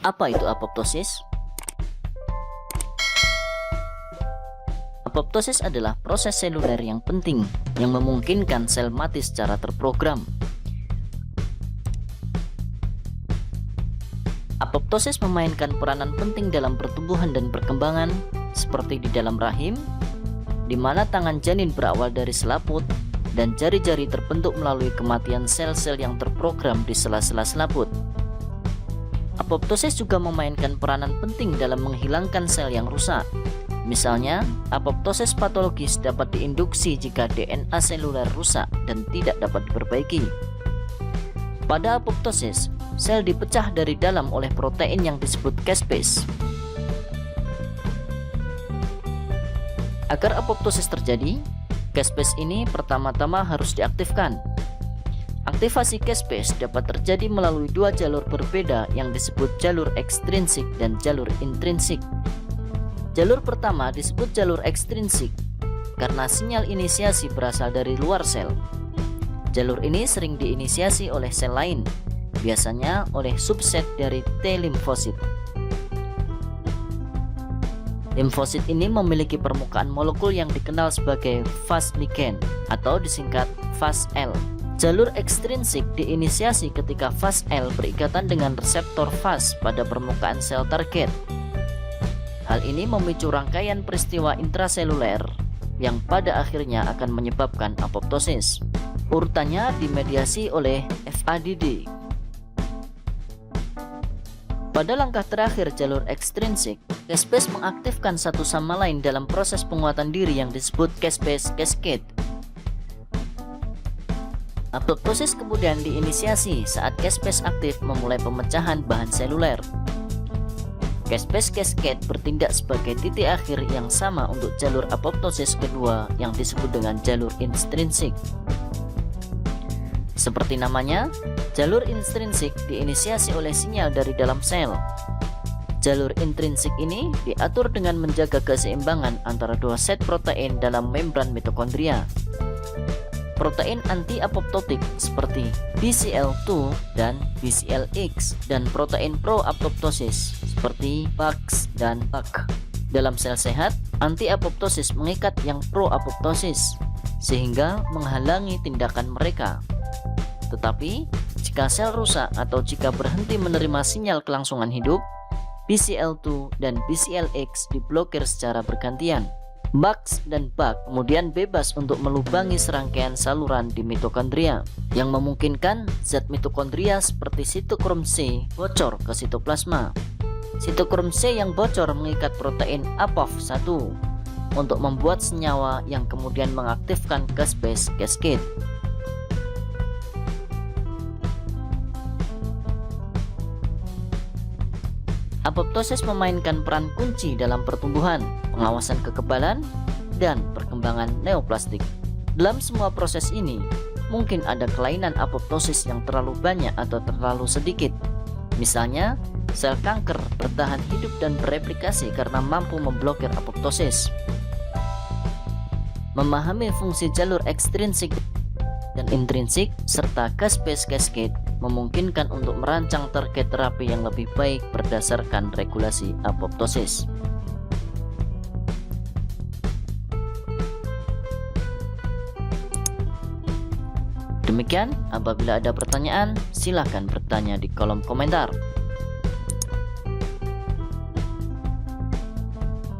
Apa itu apoptosis? Apoptosis adalah proses seluler yang penting yang memungkinkan sel mati secara terprogram. Apoptosis memainkan peranan penting dalam pertumbuhan dan perkembangan, seperti di dalam rahim, di mana tangan janin berawal dari selaput dan jari-jari terbentuk melalui kematian sel-sel yang terprogram di sela-sela selaput. Apoptosis juga memainkan peranan penting dalam menghilangkan sel yang rusak. Misalnya, apoptosis patologis dapat diinduksi jika DNA seluler rusak dan tidak dapat diperbaiki. Pada apoptosis, sel dipecah dari dalam oleh protein yang disebut caspase. Agar apoptosis terjadi, caspase ini pertama-tama harus diaktifkan. Aktivasi caspase dapat terjadi melalui dua jalur berbeda yang disebut jalur ekstrinsik dan jalur intrinsik. Jalur pertama disebut jalur ekstrinsik karena sinyal inisiasi berasal dari luar sel. Jalur ini sering diinisiasi oleh sel lain, biasanya oleh subset dari T limfosit. Limfosit ini memiliki permukaan molekul yang dikenal sebagai Fas ligand atau disingkat Fas-L. Jalur ekstrinsik diinisiasi ketika Fas-L berikatan dengan reseptor Fas pada permukaan sel target. Hal ini memicu rangkaian peristiwa intraseluler yang pada akhirnya akan menyebabkan apoptosis. Urutannya dimediasi oleh FADD. Pada langkah terakhir jalur ekstrinsik, caspase mengaktifkan satu sama lain dalam proses penguatan diri yang disebut caspase cascade. Apoptosis kemudian diinisiasi saat caspase aktif memulai pemecahan bahan seluler. Caspase cascade bertindak sebagai titik akhir yang sama untuk jalur apoptosis kedua yang disebut dengan jalur intrinsik. Seperti namanya, jalur intrinsik diinisiasi oleh sinyal dari dalam sel. Jalur intrinsik ini diatur dengan menjaga keseimbangan antara dua set protein dalam membran mitokondria. Protein anti-apoptotik seperti BCL2 dan BCLX dan protein pro-apoptosis seperti PAX dan PAC. Dalam sel sehat, anti-apoptosis mengikat yang pro-apoptosis sehingga menghalangi tindakan mereka. Tetapi, jika sel rusak atau jika berhenti menerima sinyal kelangsungan hidup, BCL2 dan BCLX diblokir secara bergantian. BAX dan BAC kemudian bebas untuk melubangi serangkaian saluran di mitokondria yang memungkinkan zat mitokondria seperti sitokrom C bocor ke sitoplasma. Sitokrom C yang bocor mengikat protein APOF1 untuk membuat senyawa yang kemudian mengaktifkan caspase cascade. Apoptosis memainkan peran kunci dalam pertumbuhan, pengawasan kekebalan, dan perkembangan neoplastik. Dalam semua proses ini, mungkin ada kelainan apoptosis yang terlalu banyak atau terlalu sedikit. Misalnya, sel kanker bertahan hidup dan bereplikasi karena mampu memblokir apoptosis. Memahami fungsi jalur ekstrinsik dan intrinsik serta caspase cascade memungkinkan untuk merancang target terapi yang lebih baik berdasarkan regulasi apoptosis. Demikian, apabila ada pertanyaan, silakan bertanya di kolom komentar.